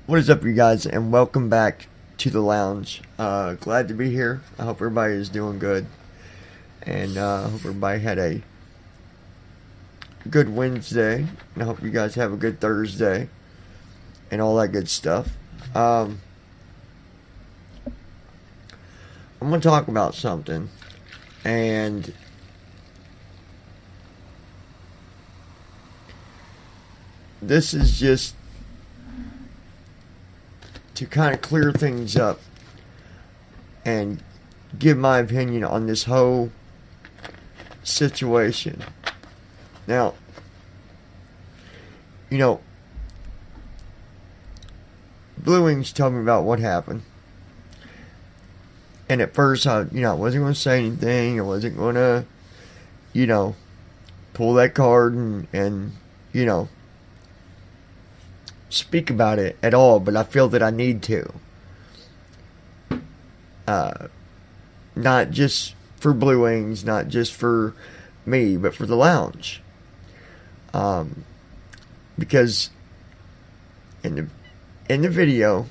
What is up, you guys, and welcome back to the lounge. Glad to be here. I hope everybody is doing good, and I hope everybody had a good Wednesday, and I hope you guys have a good Thursday, and all that good stuff. I'm going to talk about something, and this is just to kind of clear things up and give my opinion on this whole situation. Now, Blue Wings told me about what happened. And at first, I wasn't going to say anything. I wasn't going to, pull that card and speak about it at all, but I feel that I need to. Not just for Blue Wings, not just for me, but for the lounge. Because in the video,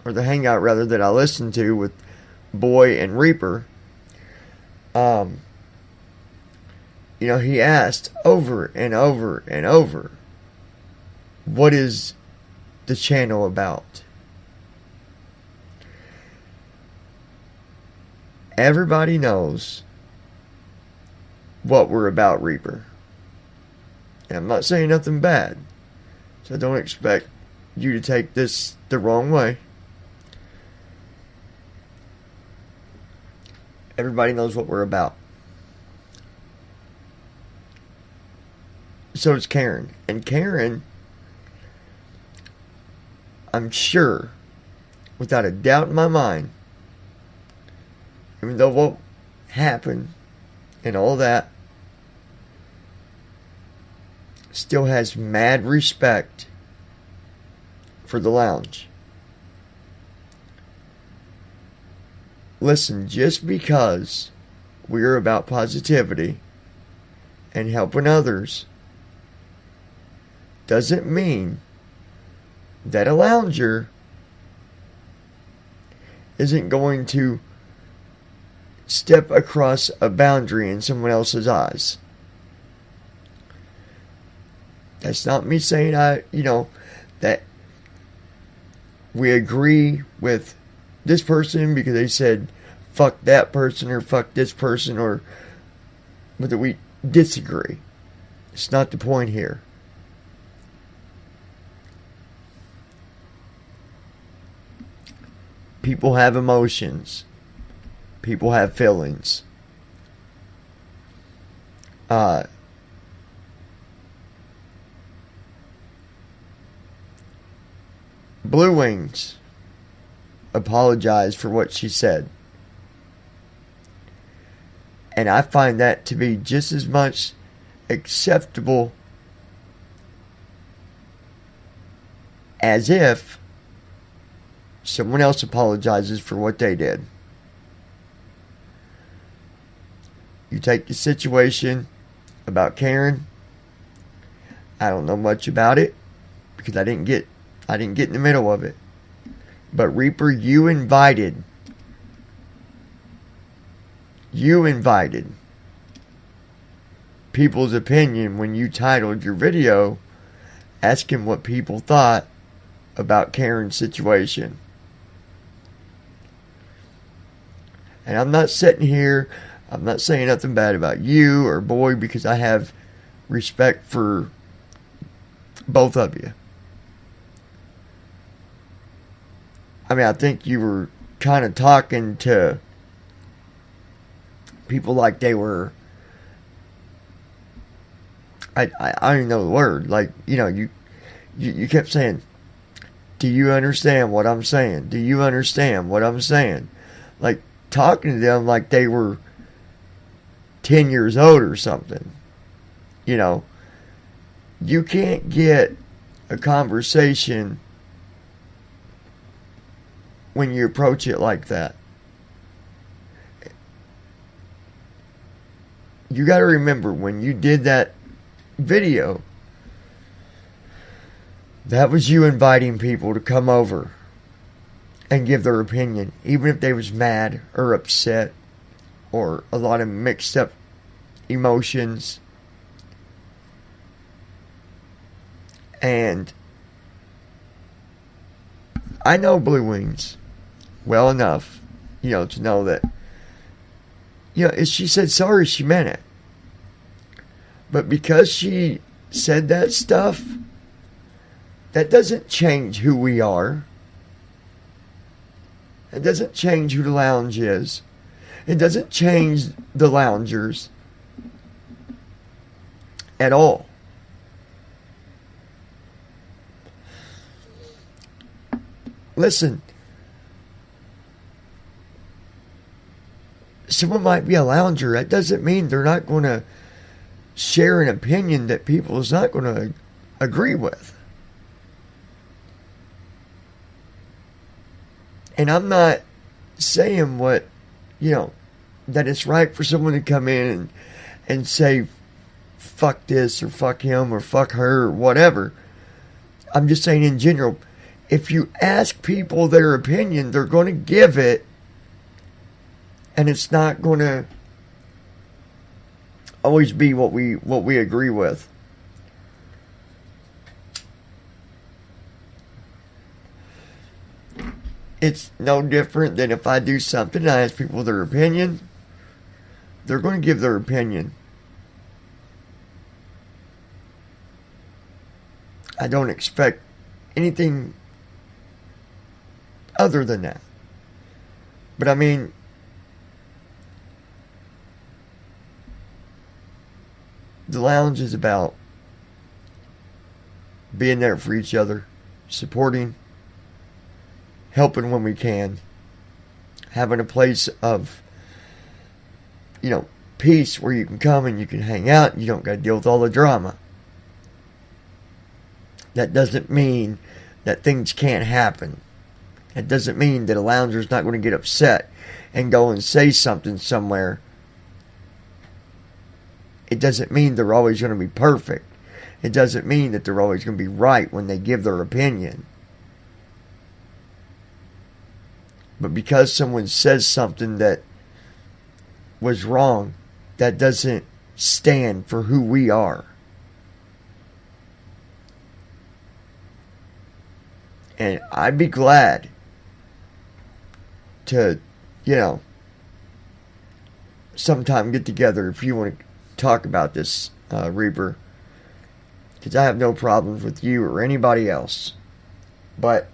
or the hangout rather, that I listened to with Boy and Reaper, he asked over and over and over, what is the channel about? Everybody knows what we're about, Reaper. And I'm not saying nothing bad, so don't expect you to take this the wrong way. Everybody knows what we're about. So it's Karen. And Karen, I'm sure, without a doubt in my mind, even though what happened and all that, still has mad respect for the lounge. Listen, just because we're about positivity and helping others doesn't mean that a lounger isn't going to step across a boundary in someone else's eyes. That's not me saying that we agree with this person because they said fuck that person or fuck this person, or whether we disagree. It's not the point here. People have emotions. People have feelings. Blue Wings apologized for what she said. And I find that to be just as much acceptable as if someone else apologizes for what they did. You take the situation about Karen. I don't know much about it because I didn't get in the middle of it. But Reaper, you invited people's opinion when you titled your video asking what people thought about Karen's situation. And I'm not sitting here, I'm not saying nothing bad about you or Boy, because I have respect for both of you. I mean, I think you were kind of talking to people like they were, I don't even know the word. Like, you kept saying, do you understand what I'm saying? Do you understand what I'm saying? Like, talking to them like they were 10 years old or something. You can't get a conversation when you approach it like that. You got to remember, when you did that video, That was you inviting people to come over and give their opinion, even if they was mad or upset or a lot of mixed up emotions. And I know Blue Wings well enough, to know that, if she said sorry, she meant it. But because she said that stuff, that doesn't change who we are. It doesn't change who the Lounge is. It doesn't change the Loungers at all. Listen, someone might be a lounger. That doesn't mean they're not going to share an opinion that people is not going to agree with. And I'm not saying that it's right for someone to come in and say, fuck this or fuck him or fuck her or whatever. I'm just saying in general, if you ask people their opinion, they're going to give it, and it's not going to always be what we agree with. It's no different than if I do something and I ask people their opinion, they're going to give their opinion. I don't expect anything other than that. But I mean, the Lounge is about being there for each other, supporting, helping when we can, having a place of, peace where you can come and you can hang out and you don't got to deal with all the drama. That doesn't mean that things can't happen. It doesn't mean that a Lounger's not going to get upset and go and say something somewhere. It doesn't mean they're always going to be perfect. It doesn't mean that they're always going to be right when they give their opinion. But because someone says something that was wrong, that doesn't stand for who we are. And I'd be glad to, sometime get together if you want to talk about this, Reaper. Because I have no problems with you or anybody else. But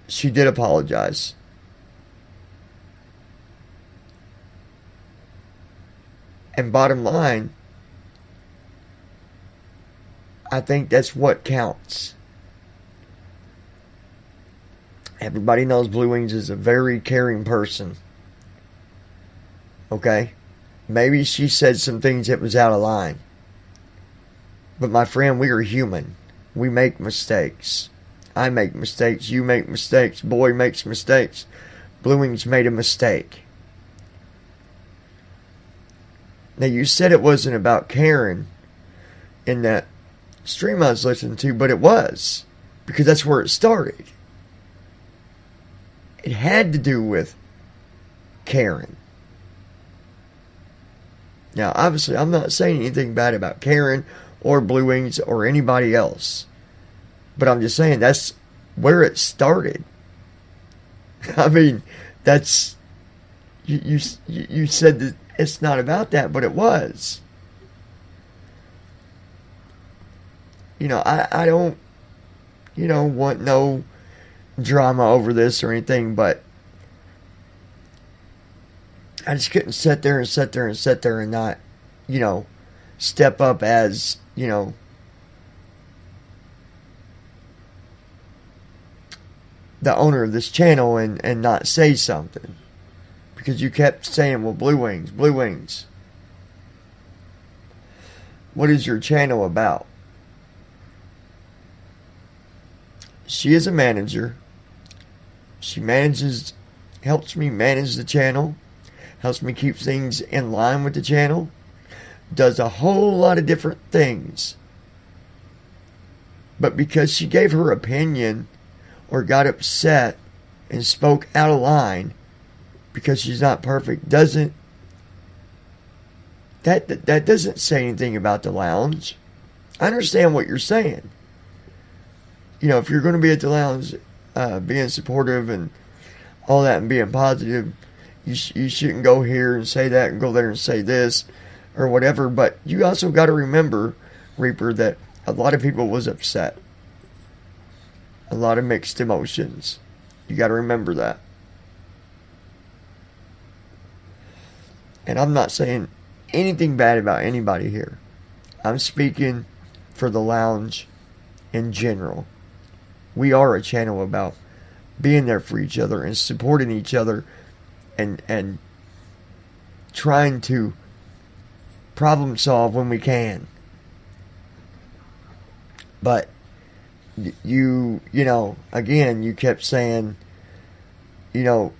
she did apologize. And bottom line, I think that's what counts. Everybody knows Blue Wings is a very caring person. Okay? Maybe she said some things that was out of line. But my friend, we are human. We make mistakes. I make mistakes. You make mistakes. Boy makes mistakes. Blue Wings made a mistake. Now, you said it wasn't about Karen in that stream I was listening to, but it was. Because that's where it started. It had to do with Karen. Now, obviously, I'm not saying anything bad about Karen or Blue Wings or anybody else. But I'm just saying that's where it started. I mean, that's... You said that it's not about that, but it was. I don't, want no drama over this or anything, but I just couldn't sit there and not, step up as, the owner of this channel and not say something. Because you kept saying, well, Blue Wings, Blue Wings. What is your channel about? She is a manager. She helps me manage the channel. Helps me keep things in line with the channel. does a whole lot of different things. But because she gave her opinion or got upset and spoke out of line because she's not perfect, that doesn't say anything about the lounge. I understand what you're saying. You know, if you're going to be at the lounge, being supportive and all that and being positive, you shouldn't go here and say that and go there and say this or whatever. But you also got to remember, Reaper, that a lot of people was upset. A lot of mixed emotions. You got to remember that. And I'm not saying anything bad about anybody here. I'm speaking for the lounge in general. We are a channel about being there for each other and supporting each other and trying to problem solve when we can. But you know, again, you kept saying, you know,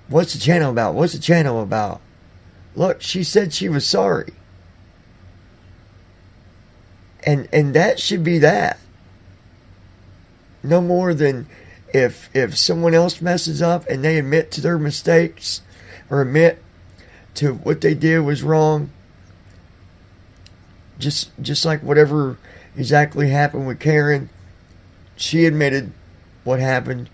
what's the channel about? What's the channel about? Look, she said she was sorry. And that should be that. No more than if someone else messes up and they admit to their mistakes or admit to what they did was wrong. Just like whatever exactly happened with Karen, she admitted what happened.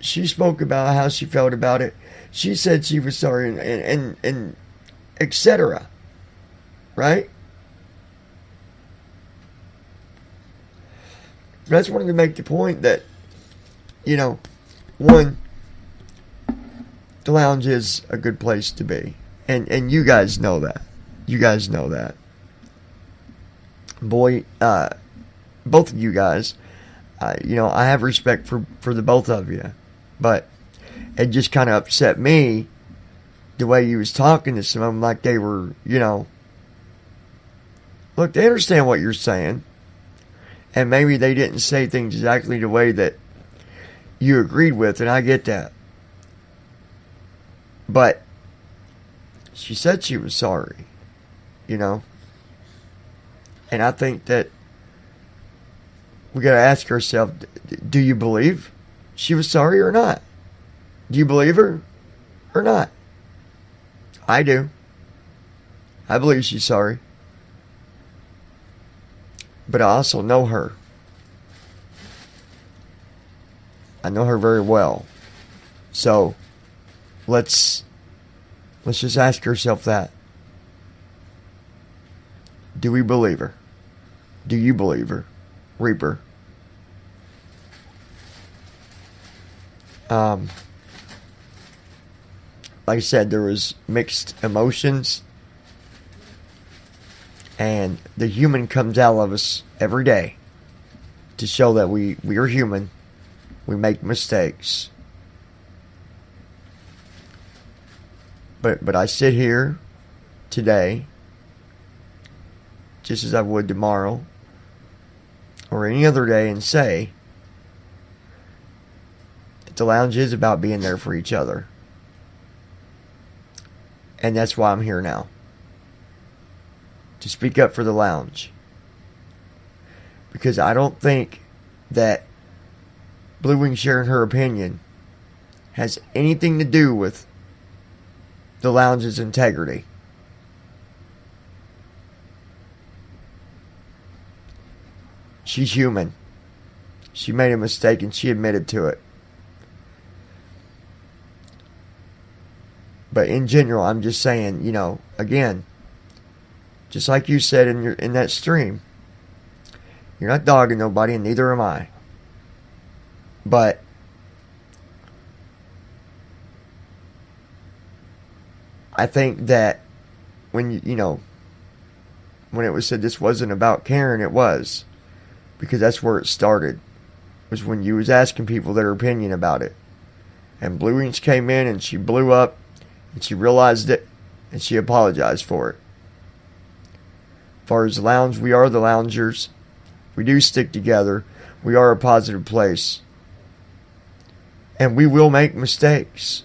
She spoke about how she felt about it. She said she was sorry and etc. Right? But I just wanted to make the point that, you know, one, the lounge is a good place to be. And you guys know that. You guys know that. Boy, both of you guys, you know, I have respect for the both of you. But it just kind of upset me the way you was talking to some of them like they were, you know, look, they understand what you're saying. And maybe they didn't say things exactly the way that you agreed with, and I get that. But she said she was sorry, you know. And I think that we got to ask ourselves, do you believe she was sorry or not? Do you believe her or not? I do. I believe she's sorry. But I also know her. I know her very well. So let's just ask ourselves that. Do we believe her? Do you believe her? Reaper. Like I said, there was mixed emotions. And the human comes out of us every day to show that we are human. We make mistakes. But I sit here today, just as I would tomorrow, or any other day, and say that the lounge is about being there for each other. And that's why I'm here now. To speak up for the lounge. Because I don't think that Blue Wing sharing her opinion has anything to do with the lounge's integrity. She's human. She made a mistake and she admitted to it. But in general, I'm just saying, you know, again, just like you said in that stream, you're not dogging nobody, and neither am I. But I think that when when it was said this wasn't about Karen, it was, because that's where it started. Was when you was asking people their opinion about it, and Blue Wings came in and she blew up, and she realized it, and she apologized for it. As far as the lounge, we are the Loungers. We do stick together. We are a positive place. And we will make mistakes.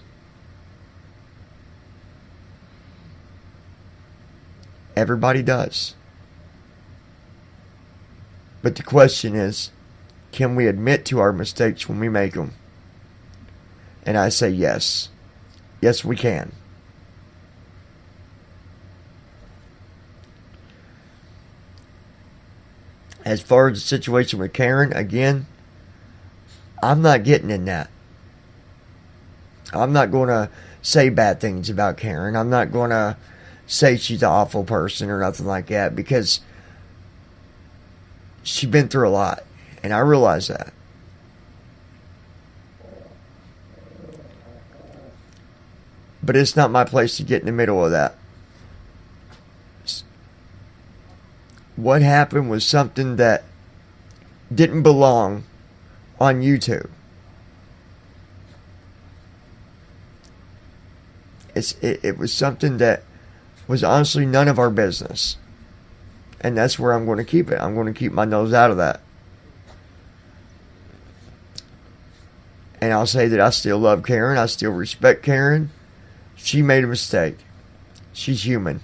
Everybody does. But the question is, can we admit to our mistakes when we make them? And I say yes. Yes, we can. As far as the situation with Karen, again, I'm not getting in that. I'm not going to say bad things about Karen. I'm not going to say she's an awful person or nothing like that, because she's been through a lot, and I realize that. But it's not my place to get in the middle of that. What happened was something that didn't belong on YouTube. It was something that was honestly none of our business. And that's where I'm going to keep it. I'm going to keep my nose out of that. And I'll say that I still love Karen. I still respect Karen. She made a mistake. She's human.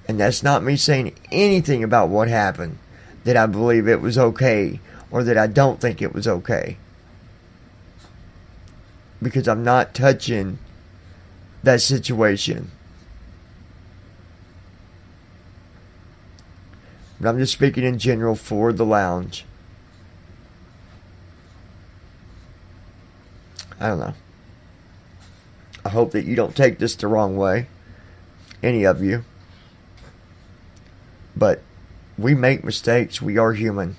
And that's not me saying anything about what happened, that I believe it was okay or that I don't think it was okay. Because I'm not touching that situation. But I'm just speaking in general for the lounge. I don't know. I hope that you don't take this the wrong way. Any of you. But we make mistakes. We are human.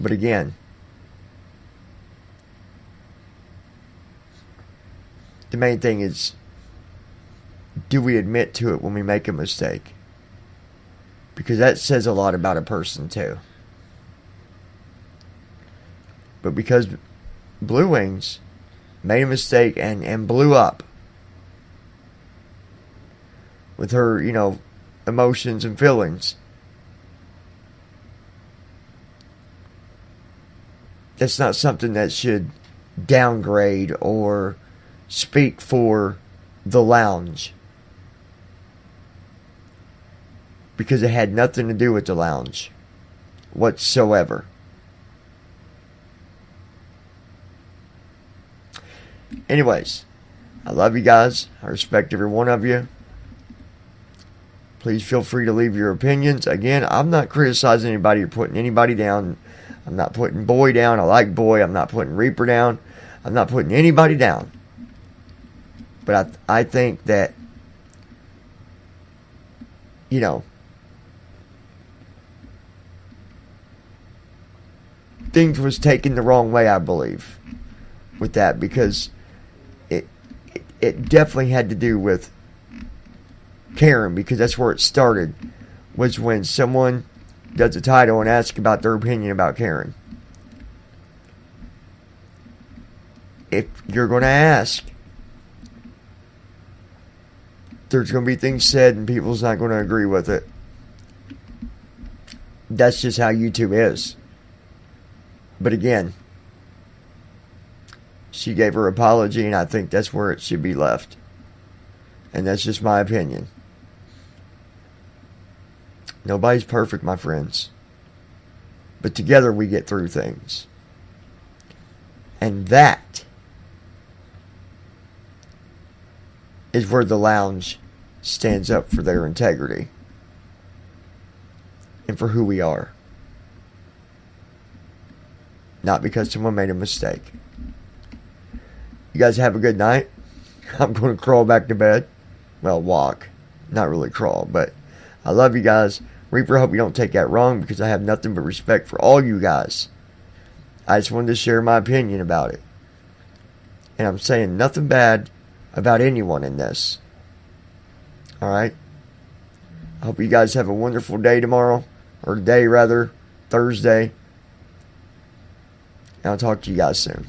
But again, the main thing is, do we admit to it when we make a mistake? Because that says a lot about a person too. But because Blue Wings made a mistake and blew up with her, emotions and feelings, that's not something that should downgrade or speak for the lounge, because it had nothing to do with the lounge whatsoever. Anyways, I love you guys. I respect every one of you. Please feel free to leave your opinions. Again, I'm not criticizing anybody or putting anybody down. I'm not putting Boy down. I like Boy. I'm not putting Reaper down. I'm not putting anybody down. But I think that, things was taken the wrong way, I believe, with that, because it definitely had to do with Karen, because that's where it started, was when someone does a title and asks about their opinion about Karen. If you're going to ask, there's going to be things said and people's not going to agree with it. That's just how YouTube is. But again, she gave her apology, and I think that's where it should be left. And that's just my opinion. Nobody's perfect, my friends. But together we get through things. And that is where the lounge stands up for their integrity and for who we are. Not because someone made a mistake. You guys have a good night. I'm going to crawl back to bed. Well, walk. Not really crawl, but I love you guys. Reaper, I hope you don't take that wrong, because I have nothing but respect for all you guys. I just wanted to share my opinion about it. And I'm saying nothing bad about anyone in this. Alright? I hope you guys have a wonderful day tomorrow. Or day, rather. Thursday. And I'll talk to you guys soon.